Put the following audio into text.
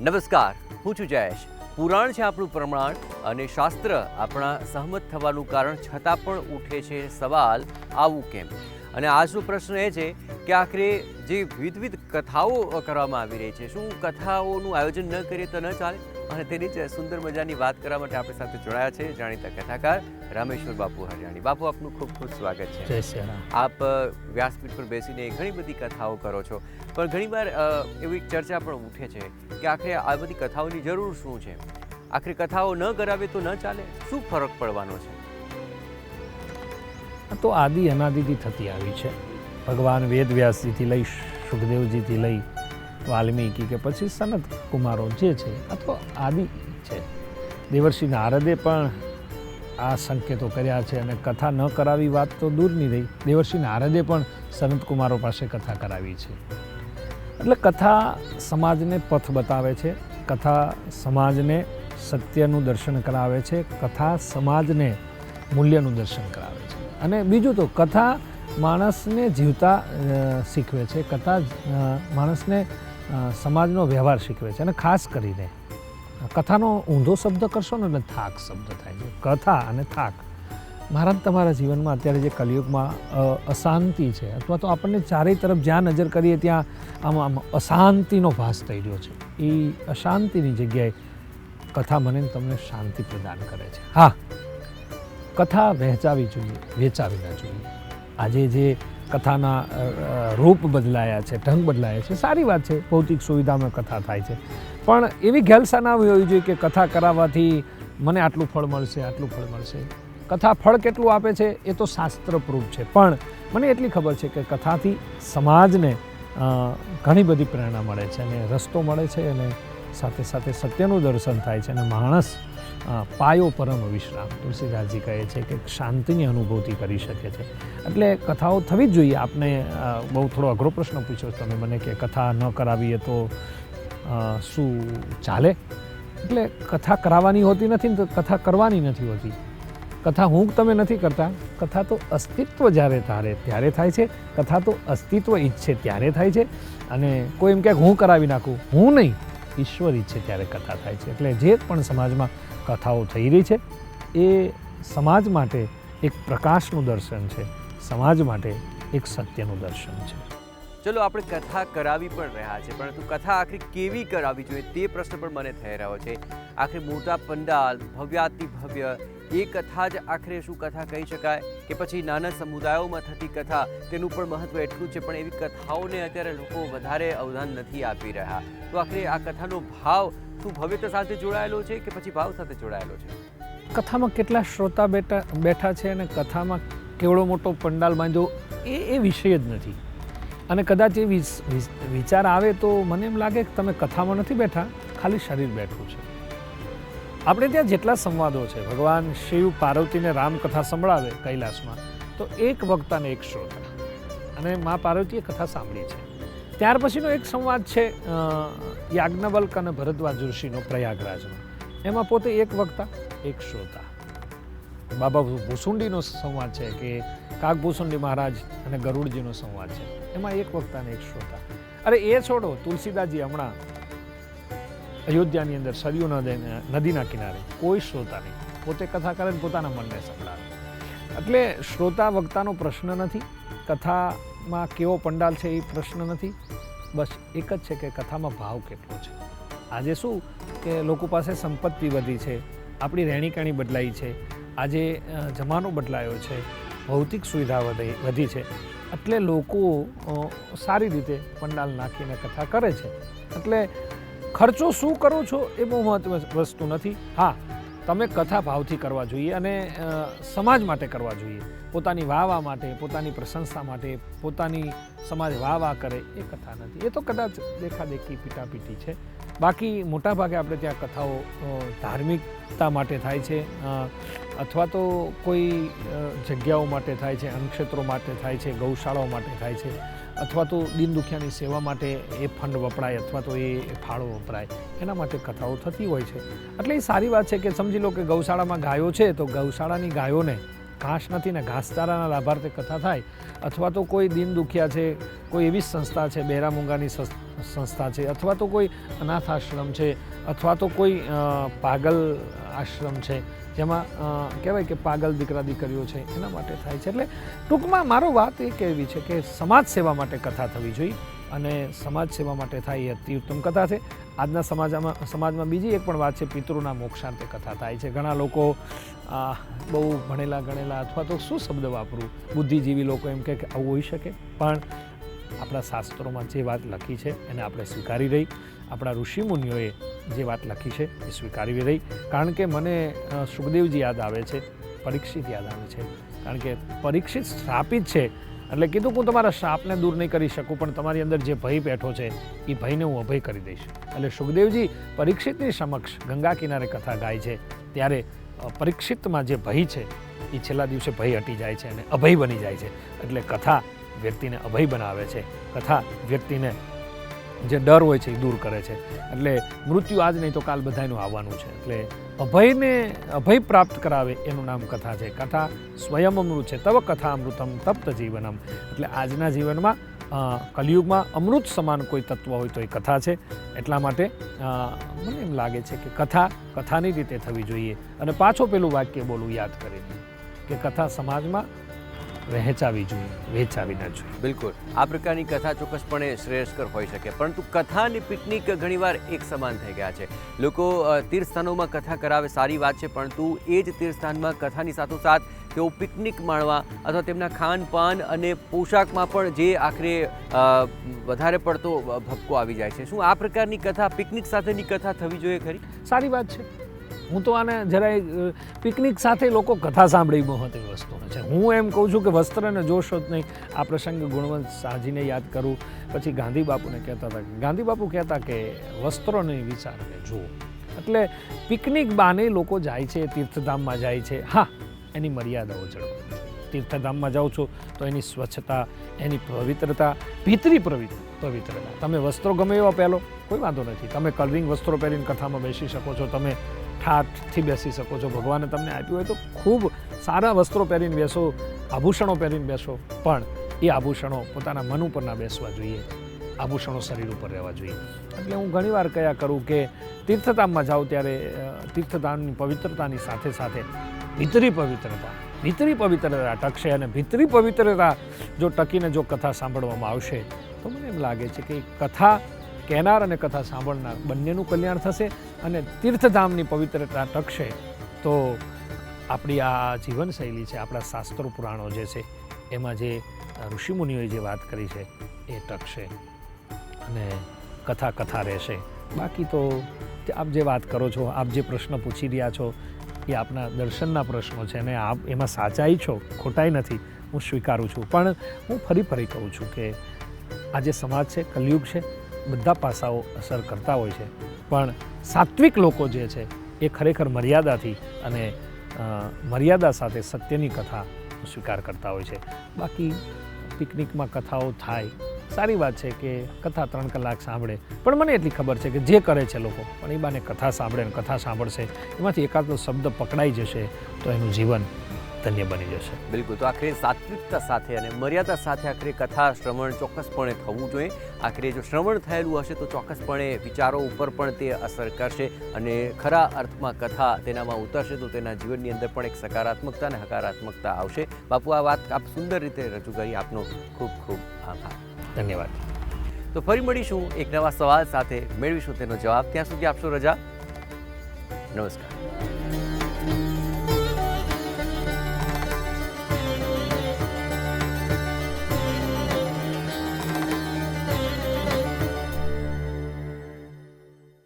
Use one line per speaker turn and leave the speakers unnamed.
નમસ્કાર, હું છું જયેશ. પુરાણ છે આપણું પ્રમાણ અને શાસ્ત્ર આપણા સહમત થવાનું કારણ, છતાં પણ ઉઠે છે સવાલ, આવું કેમ? અને આજનો પ્રશ્ન એ છે કે આખરે જે વિવિધ કથાઓ કરવામાં આવી રહી છે, શું કથાઓનું આયોજન ન કરીએ તો ન ચાલે? અને તેની જ સુંદર મજાની વાત કરવા માટે આપણી સાથે જોડાયા છે જાણીતા કથાકાર રામેશ્વર બાપુ હરિયાણી. બાપુ, આપનું ખૂબ ખૂબ સ્વાગત છે.
જય શ્રી રામ.
આપ વ્યાસપીઠ પર બેસીને ઘણી બધી કથાઓ કરો છો, પણ ઘણીવાર એવી ચર્ચા પણ ઉઠે છે કે આખરે આ બધી કથાઓની જરૂર શું છે? આખરે કથાઓ ન કરાવે તો ન ચાલે? શું ફરક પડવાનો છે?
તો આદિ અનાદિથી થતી આવી છે. ભગવાન વેદવ્યાસજીથી લઈ સુખદેવજીથી લઈ વાલ્મીકી કે પછી સનત કુમારો જે છે, આ તો આદિ છે. દેવર્ષિ નારદે પણ આ સંકેતો કર્યા છે અને કથા ન કરાવી વાત તો દૂરની રહી, દેવર્ષિ નારદે પણ સનત કુમારો પાસે કથા કરાવી છે. એટલે કથા સમાજને પથ બતાવે છે, કથા સમાજને સત્યનું દર્શન કરાવે છે, કથા સમાજને મૂલ્યનું દર્શન કરાવે છે. અને બીજું તો કથા માણસને જીવતા શીખવે છે, કથા માણસને સમાજનો વ્યવહાર શીખવે છે. અને ખાસ કરીને કથાનો ઊંધો શબ્દ કરશો ને એટલે થાક શબ્દ થાય છે. કથા અને થાક મારા તમારા જીવનમાં અત્યારે જે કલિયુગમાં અશાંતિ છે, અથવા તો આપણને ચારેય તરફ જ્યાં નજર કરીએ ત્યાં આમ અશાંતિનો ભાસ થઈ રહ્યો છે, એ અશાંતિની જગ્યાએ કથા મને તમને શાંતિ પ્રદાન કરે છે. હા, કથા વહેંચાવી જોઈએ, વેચાવી ના જોઈએ. આજે જે કથાના રૂપ બદલાયા છે, ઢંગ બદલાયા છે, સારી વાત છે, ભૌતિક સુવિધામાં કથા થાય છે, પણ એવી ઘેલસા ના હોવી જોઈએ કે કથા કરાવવાથી મને આટલું ફળ મળશે, આટલું ફળ મળશે. કથા ફળ કેટલું આપે છે એ તો શાસ્ત્ર પ્રૂફ છે, પણ મને એટલી ખબર છે કે કથાથી સમાજને ઘણી બધી પ્રેરણા મળે છે અને રસ્તો મળે છે, અને સાથે સાથે સત્યનું દર્શન થાય છે અને માણસ પાયો પરમ વિશ્રામ, તુલસીદાસજી કહે છે કે શાંતિની અનુભૂતિ કરી શકે છે. એટલે કથાઓ થવી જ જોઈએ. આપને બહુ થોડો અઘરો પ્રશ્ન પૂછ્યો તમે મને કે કથા ન કરાવીએ તો શું ચાલે? એટલે કથા કરાવવાની હોતી નથી ને તો કથા કરવાની નથી હોતી. કથા હું તમે નથી કરતા, કથા તો અસ્તિત્વ જ્યારે ત્યારે થાય છે, કથા તો અસ્તિત્વ ઈચ્છે ત્યારે થાય છે. અને કોઈ એમ કહે હું કરાવી નાખું, હું નહીં, ઈશ્વર ઈચ્છે ત્યારે કથા થાય છે. એટલે જે પણ સમાજમાં કથાઓ થઈ રહી છે એ સમાજ માટે એક પ્રકાશનું દર્શન છે, સમાજ માટે એક સત્યનું દર્શન છે.
ચલો, આપણે કથા કરાવી પણ રહ્યા છે, પરંતુ કથા આખરે કેવી કરાવવી જોઈએ તે પ્રશ્ન પણ મને થઈ રહ્યો છે. આખરે મોટા પંડાલ, ભવ્યાતિ ભવ્ય એ કથા જ આખરે શું કથા કહી શકાય? કે પછી નાના સમુદાયોમાં થતી કથા, તેનું પણ મહત્વ એટલું છે, પણ એવી કથાઓને અત્યારે લોકો વધારે અવધાન નથી આપી રહ્યા. તો આખરે આ કથાનો ભાવ શું ભવ્યતા સાથે જોડાયેલો છે કે પછી ભાવ સાથે જોડાયેલો છે?
કથામાં કેટલા શ્રોતા બેઠા છે અને કથામાં કેવડો મોટો પંડાલ બાંધ્યો એ વિષય જ નથી. અને કદાચ એ વિચાર આવે તો મને એમ લાગે કે તમે કથામાં નથી બેઠા, ખાલી શરીર બેઠું છે. આપણે ત્યાં જેટલા સંવાદો છે, ભગવાન શિવ પાર્વતીને રામકથા સંભળાવે કૈલાસમાં, તો એક વક્તાને એક શ્રોતા, અને મા પાર્વતીએ કથા સાંભળી છે. ત્યાર પછીનો એક સંવાદ છે યાજ્ઞવલ્ક અને ભરદ્વાજ ઋષિનો પ્રયાગરાજનો, એમાં પોતે એક વક્તા એક શ્રોતા. બાબા ભૂસુંડીનો સંવાદ છે કે કાગભૂસુંડી મહારાજ અને ગરુડજીનો સંવાદ છે, એમાં એક વક્તા અને એક શ્રોતા. અરે એ છોડો, તુલસીદાસજી હમણાં અયોધ્યાની અંદર સરયુ નદીના કિનારે કોઈ શ્રોતા નહીં, પોતે કથા કરે પોતાના મનને સંભળાવે. એટલે શ્રોતા વક્તાનો પ્રશ્ન નથી, કથામાં કેવો પંડાલ છે એ પ્રશ્ન નથી, બસ એક જ છે કે કથામાં ભાવ કેટલો છે. આજે શું કે લોકો પાસે સંપત્તિ વધી છે, આપણી રહેણીકરણી બદલાઈ છે, આજે જમાનો બદલાયો છે, ભૌતિક સુવિધા વધી છે, એટલે લોકો સારી રીતે પંડાલ નાખીને કથા કરે છે. એટલે ખર્ચો શું કરો છો એ બહુ મહત્વ વસ્તુ નથી. હા, તમે કથા ભાવથી કરવા જોઈએ અને સમાજ માટે કરવા જોઈએ, પોતાની વાહ માટે, પોતાની પ્રશંસા માટે, પોતાની સમાજ વાહ કરે એ કથા નથી. એ તો કદાચ દેખાદેખી પીટાપીટી છે. બાકી મોટાભાગે આપણે ત્યાં કથાઓ ધાર્મિકતા માટે થાય છે, અથવા તો કોઈ જગ્યાઓ માટે થાય છે, અન્નક્ષેત્રો માટે થાય છે, ગૌશાળાઓ માટે થાય છે, અથવા તો દીન દુખિયાની સેવા માટે એ ફંડ વપરાય, અથવા તો એ ફાળો વપરાય, એના માટે કથાઓ થતી હોય છે. એટલે એ સારી વાત છે કે સમજી લો કે ગૌશાળામાં ગાયો છે તો ગૌશાળાની ગાયોને ઘાસ નથી ને ઘાસચારાના લાભાર્થે કથા થાય, અથવા તો કોઈ દીન દુખિયા છે, કોઈ એવી સંસ્થા છે, બહેરા મૂંગાની સંસ્થા છે, અથવા તો કોઈ અનાથ આશ્રમ છે, અથવા તો કોઈ પાગલ આશ્રમ છે, જેમાં કહેવાય કે પાગલ દીકરા દીકરીઓ છે, એના માટે થાય છે. એટલે ટૂંકમાં મારો વાત એ કહેવી છે કે સમાજ સેવા માટે કથા થવી જોઈએ, અને સમાજ સેવા માટે થાય એ અતિ ઉત્તમ કથા છે. આજના સમાજમાં બીજી એક પણ વાત છે, પિતૃના મોક્ષાર્થે કથા થાય છે. ઘણા લોકો બહુ ભણેલા ગણેલા, અથવા તો શું શબ્દ વાપરું, બુદ્ધિજીવી લોકો એમ કે આવું હોઈ શકે, પણ આપણા શાસ્ત્રોમાં જે વાત લખી છે એને આપણે સ્વીકારી રહી. આપણા ઋષિમુનિઓએ જે વાત લખી છે એ સ્વીકારી રહી. કારણ કે મને સુખદેવજી યાદ આવે છે, પરીક્ષિત યાદ આવે છે. કારણ કે પરીક્ષિત શ્રાપિત છે, એટલે કીધું હું તમારા શ્રાપને દૂર નહીં કરી શકું, પણ તમારી અંદર જે ભય બેઠો છે એ ભયને હું અભય કરી દઈશ. એટલે સુખદેવજી પરીક્ષિતની સમક્ષ ગંગા કિનારે કથા ગાય છે, ત્યારે પરીક્ષિતમાં જે ભય છે એ છેલ્લા દિવસે ભય હટી જાય છે અને અભય બની જાય છે. એટલે કથા વ્યક્તિને અભય બનાવે છે, કથા વ્યક્તિને જે ડર હોય છે એ દૂર કરે છે. એટલે મૃત્યુ આજ નહીં તો કાલ બધાનું આવવાનું છે, એટલે અભય પ્રાપ્ત કરાવે એનું નામ કથા છે. કથા સ્વયં અમૃત છે, તવ કથા અમૃતમ તપ્ત જીવનમ. એટલે આજના જીવનમાં કલિયુગમાં અમૃત સમાન કોઈ તત્વ હોય તો એ કથા છે. એટલા માટે મને એમ લાગે છે કે કથાની રીતે થવી જોઈએ. અને પાછો પેલું વાક્ય બોલું યાદ કરી કે કથા સમાજમાં વહેંચાવી જોઈએ, વેચાવી ના જોઈએ.
બિલકુલ, આ પ્રકારની કથા ચોક્કસપણે શ્રેયસ્કર હોઈ શકે, પરંતુ કથા અને પિકનિક ઘણીવાર એક સમાન થઈ ગયા છે. લોકો તીર્થસ્થાનોમાં કથા કરાવે, સારી વાત છે, પરંતુ એ જ તીર્થસ્થાનમાં કથાની સાથોસાથ તેઓ પિકનિક માણવા અથવા તેમના ખાનપાન અને પોશાકમાં પણ જે આખરે વધારે પડતો ભપકો આવી જાય છે. શું આ પ્રકારની કથા, પિકનિક સાથેની કથા થવી જોઈએ ખરી?
સારી વાત છે. હું તો આને જરાય પિકનિક સાથે લોકો કથા સાંભળી મહત્વની વસ્તુ છે. હું એમ કહું છું કે વસ્ત્રને જોશો જ નહીં. આ પ્રસંગે ગુણવંત શાહજીને યાદ કરું, પછી ગાંધી બાપુને કહેતા હતા, ગાંધી બાપુ કહેતા કે વસ્ત્રોને વિચારને જુઓ. એટલે પિકનિક બાને લોકો જાય છે, તીર્થધામમાં જાય છે. હા, એની મર્યાદાઓ જળવો. તીર્થધામમાં જાઓ છો તો એની સ્વચ્છતા, એની પવિત્રતા, ભીતરી પવિત્રતા. તમે વસ્ત્રો ગમે એવા પહેલો, કોઈ વાંધો નથી. તમે કલરિંગ વસ્ત્રો પહેરીને કથામાં બેસી શકો છો, તમે ઠાઠથી બેસી શકો છો. ભગવાને તમને આપ્યું હોય તો ખૂબ સારા વસ્ત્રો પહેરીને બેસો, આભૂષણો પહેરીને બેસો, પણ એ આભૂષણો પોતાના મન ઉપર ના બેસવા જોઈએ, આભૂષણો શરીર ઉપર રહેવા જોઈએ. એટલે હું ઘણીવાર કહ્યા કરું કે તીર્થધામમાં જાઓ ત્યારે તીર્થધામની પવિત્રતાની સાથે સાથે ભીતરી પવિત્રતા ટકશે. અને ભીતરી પવિત્રતા જો ટકીને જો કથા સાંભળવામાં આવશે તો મને એમ લાગે છે કે કથા કહેનાર અને કથા સાંભળનાર બંનેનું કલ્યાણ થશે. અને તીર્થધામની પવિત્રતા ટકશે તો આપણી આ જીવનશૈલી છે, આપણા શાસ્ત્રો પુરાણો જે છે એમાં જે ઋષિમુનિઓએ જે વાત કરી છે એ ટકશે અને કથા રહેશે. બાકી તો આપ જે વાત કરો છો, આપ જે પ્રશ્ન પૂછી રહ્યા છો એ આપના દર્શનના પ્રશ્નો છે, અને આપ એમાં સાચાઈ છો, ખોટાઈ નથી, હું સ્વીકારું છું. પણ હું ફરી કહું છું કે આ જે સમાજ છે, કલયુગ છે, બધા પાસાઓ અસર કરતા હોય છે, પણ સાત્વિક લોકો જે છે એ ખરેખર મર્યાદાથી અને મર્યાદા સાથે સત્યની કથા સ્વીકાર કરતા હોય છે. બાકી પિકનિકમાં કથાઓ થાય, સારી વાત છે કે કથા 3 કલાક સાંભળે, પણ મને એટલી ખબર છે કે જે કરે છે લોકો પણ એ બાને કથા સાંભળે અને કથા સાંભળશે, એમાંથી એકાદો શબ્દ પકડાઈ જશે તો એનું જીવન ધન્ય બની જશે.
બિલકુલ, તો આખરે સાત્વિકતા સાથે અને મર્યાદા સાથે આખરે કથા શ્રવણ ચોક્કસપણે થવું જોઈએ. આખરે જો શ્રવણ થયેલું હશે તો ચોક્કસપણે વિચારો ઉપર પણ તે અસર કરશે, અને ખરા અર્થમાં કથા તેનામાં ઉતરશે તો તેના જીવનની અંદર પણ એક સકારાત્મકતા અને હકારાત્મકતા આવશે. બાપુ, આ વાત આપ સુંદર રીતે રજૂ કરી, આપનો ખૂબ ખૂબ આભાર.
ધન્યવાદ.
તો ફરી મળીશું એક નવા સવાલ સાથે, મેળવીશું તેનો જવાબ. ત્યાં સુધી આપશો રજા. નમસ્કાર.